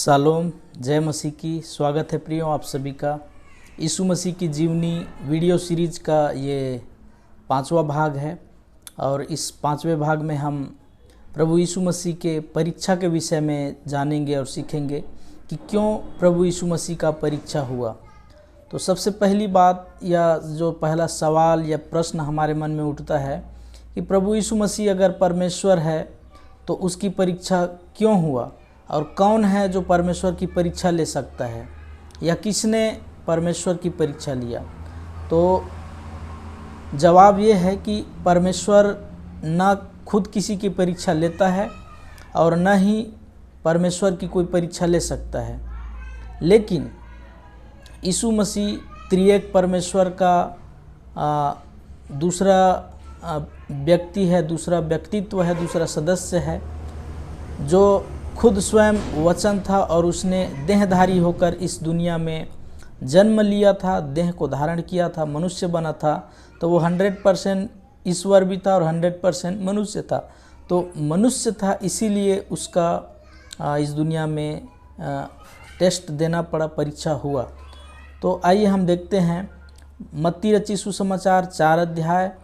Shalom, जय मसीह की। स्वागत है प्रियो आप सभी का यीशु मसीह की जीवनी वीडियो सीरीज का ये 5वां भाग है। और इस 5वें भाग में हम प्रभु यीशु मसीह के परीक्षा के विषय में जानेंगे और सीखेंगे कि क्यों प्रभु यीशु मसीह का परीक्षा हुआ। तो सबसे पहली बात या जो पहला सवाल या प्रश्न हमारे मन में उठता है कि प्रभु यीशु मसीह अगर परमेश्वर है तो उसकी परीक्षा क्यों हुआ, और कौन है जो परमेश्वर की परीक्षा ले सकता है, या किसने परमेश्वर की परीक्षा लिया। तो जवाब ये है कि परमेश्वर न खुद किसी की परीक्षा लेता है और न ही परमेश्वर की कोई परीक्षा ले सकता है, लेकिन यीशु मसीह त्रिएक परमेश्वर का दूसरा व्यक्ति है, दूसरा व्यक्तित्व है, दूसरा सदस्य है, जो खुद स्वयं वचन था और उसने देहधारी होकर इस दुनिया में जन्म लिया था, देह को धारण किया था, मनुष्य बना था। तो वो 100% ईश्वर भी था और 100% मनुष्य था। तो मनुष्य था, इसीलिए उसका इस दुनिया में टेस्ट देना पड़ा, परीक्षा हुआ। तो आइए हम देखते हैं मत्ती रचित सुसमाचार 4 अध्याय,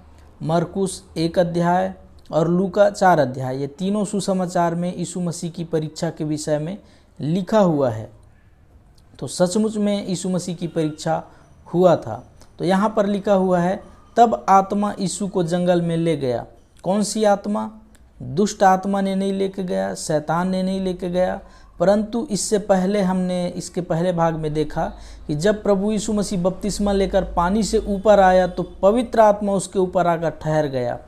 मरकुस 1 अध्याय और लूका 4 अध्याय। ये तीनों सुसमाचार में यीशु मसीह की परीक्षा के विषय में लिखा हुआ है। तो सचमुच में यीशु मसीह की परीक्षा हुआ था। तो यहाँ पर लिखा हुआ है, तब आत्मा यीशु को जंगल में ले गया। कौन सी आत्मा? दुष्ट आत्मा ने नहीं लेके गया, शैतान ने नहीं लेके गया, परंतु इससे पहले हमने इसके पहले भाग में देखा कि जब प्रभु यीशु मसीह बपतिस्मा लेकर पानी से ऊपर आया तो पवित्र आत्मा उसके ऊपर आकर ठहर गया।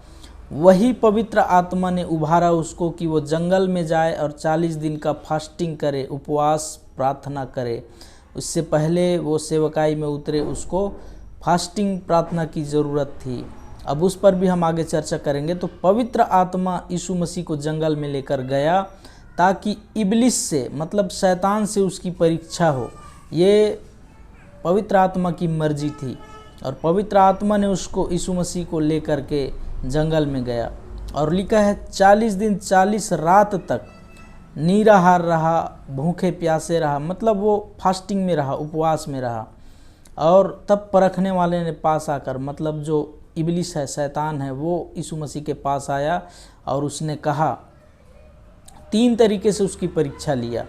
वही पवित्र आत्मा ने उभारा उसको कि वो जंगल में जाए और 40 दिन का फास्टिंग करे, उपवास प्रार्थना करे। उससे पहले वो सेवकाई में उतरे, उसको फास्टिंग प्रार्थना की ज़रूरत थी। अब उस पर भी हम आगे चर्चा करेंगे। तो पवित्र आत्मा यीशु मसीह को जंगल में लेकर गया ताकि इब्लिस से, मतलब शैतान से उसकी परीक्षा हो। ये पवित्र आत्मा की मर्जी थी और पवित्र आत्मा ने उसको यीशु मसीह को लेकर के जंगल में गया। और लिखा है 40 दिन 40 रात तक निराहार रहा, भूखे प्यासे रहा, मतलब वो फास्टिंग में रहा, उपवास में रहा। और तब परखने वाले ने पास आकर, मतलब जो इब्लिस है, शैतान है, वो यीशु मसीह के पास आया और उसने कहा, 3 तरीके से उसकी परीक्षा लिया।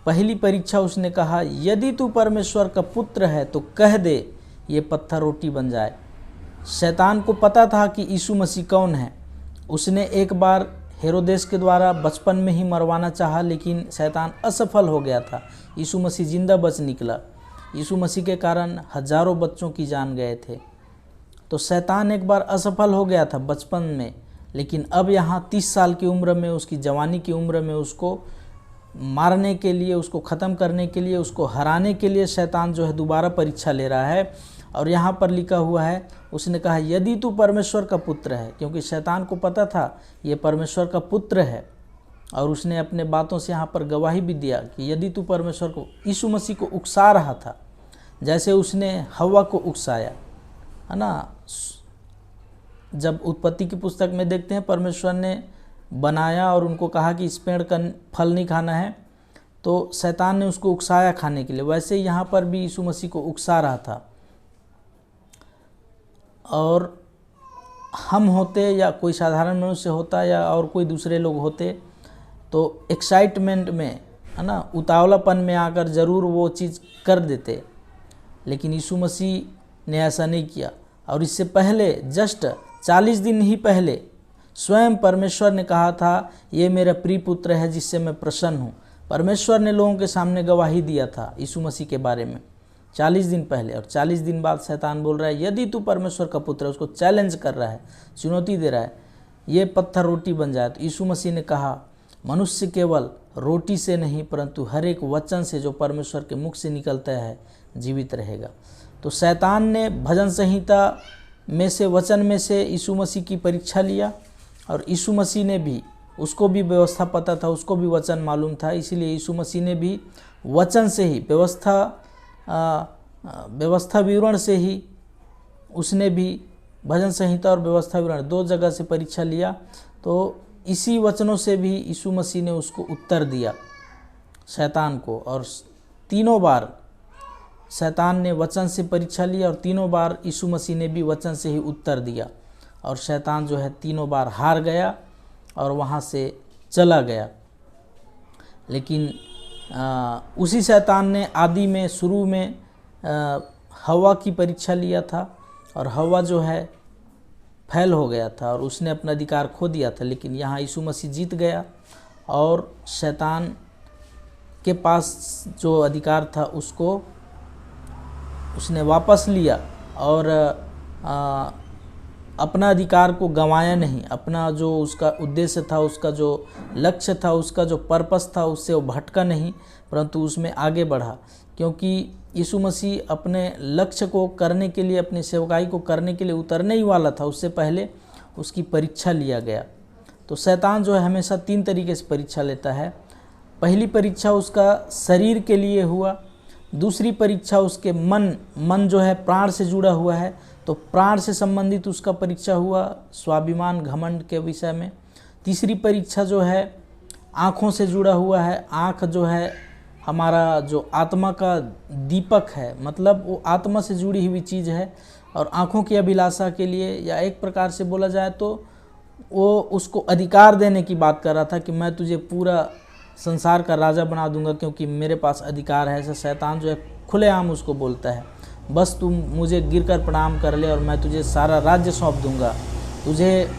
पहली परीक्षा उसने कहा, यदि तू परमेश्वर का पुत्र है तो कह दे ये पत्थर रोटी बन जाए। शैतान को पता था कि यीशु मसीह कौन है। उसने एक बार हेरोदेस के द्वारा बचपन में ही मरवाना चाहा, लेकिन शैतान असफल हो गया था। यीशु मसीह जिंदा बच निकला। यीशु मसीह के कारण हजारों बच्चों की जान गए थे। तो शैतान एक बार असफल हो गया था बचपन में, लेकिन अब यहाँ 30 साल की उम्र में, उसकी जवानी की उम्र में उसको मारने के लिए, उसको ख़त्म करने के लिए, उसको हराने के लिए शैतान जो है दोबारा परीक्षा ले रहा है। और यहाँ पर लिखा हुआ है, उसने कहा यदि तू परमेश्वर का पुत्र है, क्योंकि शैतान को पता था ये परमेश्वर का पुत्र है। और उसने अपने बातों से यहाँ पर गवाही भी दिया कि यदि तू परमेश्वर को, यीशु मसीह को उकसा रहा था, जैसे उसने हव्वा को उकसाया, है ना। जब उत्पत्ति की पुस्तक में देखते हैं, परमेश्वर ने बनाया और उनको कहा कि इस पेड़ का फल नहीं खाना है, तो शैतान ने उसको उकसाया खाने के लिए। वैसे यहाँ पर भी यीशु मसीह को उकसा रहा था। और हम होते या कोई साधारण मनुष्य होता या और कोई दूसरे लोग होते तो एक्साइटमेंट में, है ना, उतावलापन में आकर ज़रूर वो चीज़ कर देते, लेकिन यीशु मसीह ने ऐसा नहीं किया। और इससे पहले जस्ट 40 दिन ही पहले स्वयं परमेश्वर ने कहा था, ये मेरा प्रिय पुत्र है जिससे मैं प्रसन्न हूँ। परमेश्वर ने लोगों के सामने गवाही दिया था यीशु मसीह के बारे में 40 दिन पहले। और 40 दिन बाद शैतान बोल रहा है यदि तू परमेश्वर का पुत्र है, उसको चैलेंज कर रहा है, चुनौती दे रहा है, ये पत्थर रोटी बन जाए। तो यीशु मसीह ने कहा, मनुष्य केवल रोटी से नहीं परंतु हर एक वचन से जो परमेश्वर के मुख से निकलता है जीवित रहेगा। तो शैतान ने भजन संहिता में से, वचन में से यीशु मसीह की परीक्षा लिया। और यीशु मसीह ने भी, उसको भी व्यवस्था पता था, उसको भी वचन मालूम था, इसीलिए यीशु मसीह ने भी वचन से ही, व्यवस्था विवरण से ही उसने भी भजन संहिता और व्यवस्था विवरण 2 जगह से परीक्षा लिया। तो इसी वचनों से भी यीशु मसीह ने उसको उत्तर दिया। शैतान को, और तीनों बार शैतान ने वचन से परीक्षा लिया और तीनों बार यीशु मसीह ने भी वचन से ही उत्तर दिया, और शैतान जो है तीनों बार हार गया और वहाँ से चला गया। लेकिन उसी शैतान ने आदि में शुरू में हवा की परीक्षा लिया था, और हवा जो है फैल हो गया था और उसने अपना अधिकार खो दिया था। लेकिन यहाँ यीशु मसीह जीत गया और शैतान के पास जो अधिकार था उसको उसने वापस लिया, और अपना अधिकार को गंवाया नहीं। अपना जो उसका उद्देश्य था, उसका जो लक्ष्य था, उसका जो पर्पस था, उससे वो भटका नहीं, परंतु उसमें आगे बढ़ा। क्योंकि यीशु मसीह अपने लक्ष्य को करने के लिए, अपनी सेवकाई को करने के लिए उतरने ही वाला था, उससे पहले उसकी परीक्षा लिया गया। तो शैतान जो है हमेशा 3 तरीके से परीक्षा लेता है। पहली परीक्षा उसका शरीर के लिए हुआ, दूसरी परीक्षा उसके मन जो है प्राण से जुड़ा हुआ है, तो प्राण से संबंधित उसका परीक्षा हुआ, स्वाभिमान घमंड के विषय में। तीसरी परीक्षा जो है आँखों से जुड़ा हुआ है। आँख जो है हमारा जो आत्मा का दीपक है, मतलब वो आत्मा से जुड़ी हुई चीज़ है, और आँखों की अभिलाषा के लिए, या एक प्रकार से बोला जाए तो वो उसको अधिकार देने की बात कर रहा था कि मैं तुझे पूरा संसार का राजा बना दूंगा क्योंकि मेरे पास अधिकार है। ऐसा शैतान जो है खुलेआम उसको बोलता है, बस तुम मुझे गिरकर प्रणाम कर ले और मैं तुझे सारा राज्य सौंप दूंगा। तुझे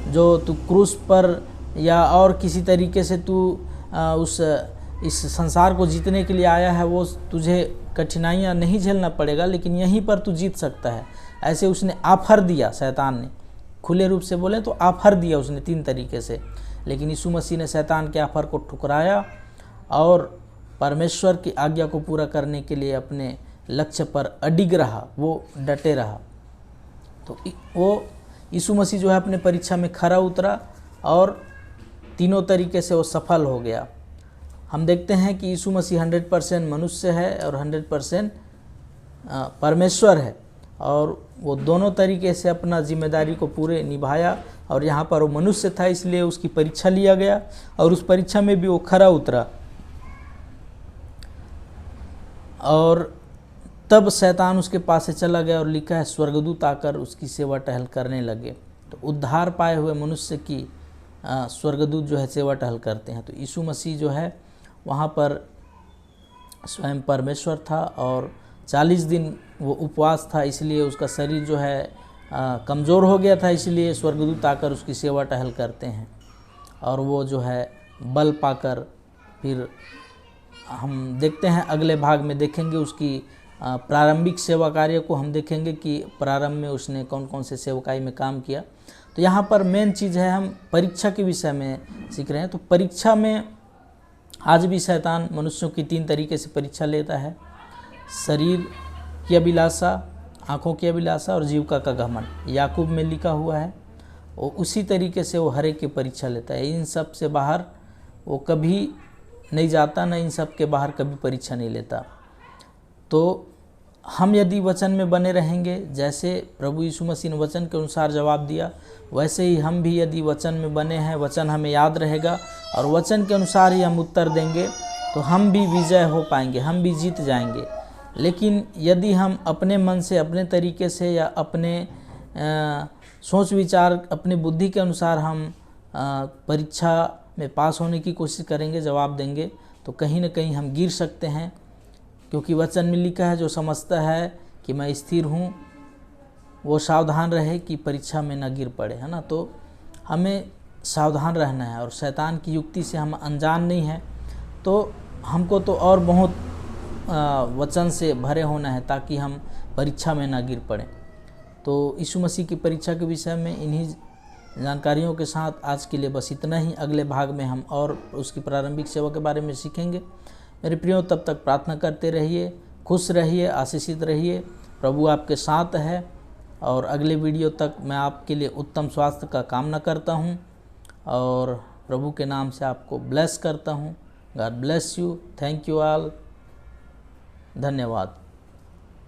जो तू क्रूस पर या और किसी तरीके से तू इस संसार को जीतने के लिए आया है, वो तुझे कठिनाइयाँ नहीं झेलना पड़ेगा, लेकिन यहीं पर तू जीत सकता है। ऐसे उसने ऑफर दिया, शैतान ने, खुले रूप से बोले तो ऑफर दिया उसने 3 तरीके से। लेकिन यीशु मसीह ने शैतान के ऑफर को ठुकराया और परमेश्वर की आज्ञा को पूरा करने के लिए अपने लक्ष्य पर अडिग रहा, वो डटे रहा। तो वो यीशु मसीह जो है अपने परीक्षा में खरा उतरा और तीनों तरीके से वो सफल हो गया। हम देखते हैं कि यीशु मसीह 100% मनुष्य है और 100% परमेश्वर है, और वो दोनों तरीके से अपना जिम्मेदारी को पूरे निभाया। और यहाँ पर वो मनुष्य था, इसलिए उसकी परीक्षा लिया गया और उस परीक्षा में भी वो खरा उतरा। और तब शैतान उसके पास से चला गया, और लिखा है स्वर्गदूत आकर उसकी सेवा टहल करने लगे। तो उद्धार पाए हुए मनुष्य की स्वर्गदूत जो है सेवा टहल करते हैं। तो यीशु मसीह जो है वहाँ पर स्वयं परमेश्वर था और 40 दिन वो उपवास था, इसलिए उसका शरीर जो है कमज़ोर हो गया था, इसलिए स्वर्गदूत आकर उसकी सेवा टहल करते हैं। और वो जो है बल पाकर, फिर हम देखते हैं अगले भाग में देखेंगे उसकी प्रारंभिक सेवा कार्य को हम देखेंगे कि प्रारंभ में उसने कौन कौन से सेवकाई में काम किया। तो यहाँ पर मेन चीज़ है, हम परीक्षा के विषय में सीख रहे हैं। तो परीक्षा में आज भी शैतान मनुष्यों की 3 तरीके से परीक्षा लेता है, शरीर की अभिलाषा, आँखों की अभिलाषा और जीविका का घमंड। याकूब में लिखा हुआ है, और उसी तरीके से वो हर एक की परीक्षा लेता है। इन सब से बाहर वो कभी नहीं जाता, न इन सब के बाहर कभी परीक्षा नहीं लेता। तो हम यदि वचन में बने रहेंगे, जैसे प्रभु यीशु मसीह ने वचन के अनुसार जवाब दिया, वैसे ही हम भी यदि वचन में बने हैं, वचन हमें याद रहेगा और वचन के अनुसार ही हम उत्तर देंगे, तो हम भी विजय हो पाएंगे, हम भी जीत जाएंगे। लेकिन यदि हम अपने मन से, अपने तरीके से या अपने सोच विचार, अपनी बुद्धि के अनुसार हम परीक्षा में पास होने की कोशिश करेंगे, जवाब देंगे, तो कहीं न कहीं हम गिर सकते हैं। क्योंकि वचन में लिखा है, जो समझता है कि मैं स्थिर हूँ वो सावधान रहे कि परीक्षा में न गिर पड़े, है ना। तो हमें सावधान रहना है, और शैतान की युक्ति से हम अनजान नहीं हैं। तो हमको तो और बहुत वचन से भरे होना है ताकि हम परीक्षा में न गिर पड़ें। तो यीशु मसीह की परीक्षा के विषय में इन्हीं जानकारियों के साथ आज के लिए बस इतना ही। अगले भाग में हम और उसकी प्रारंभिक सेवा के बारे में सीखेंगे। मेरे प्रियो, तब तक प्रार्थना करते रहिए, खुश रहिए, आशीषित रहिए। प्रभु आपके साथ है, और अगले वीडियो तक मैं आपके लिए उत्तम स्वास्थ्य का कामना करता हूं, और प्रभु के नाम से आपको ब्लेस करता हूं। God bless you. Thank you all. धन्यवाद।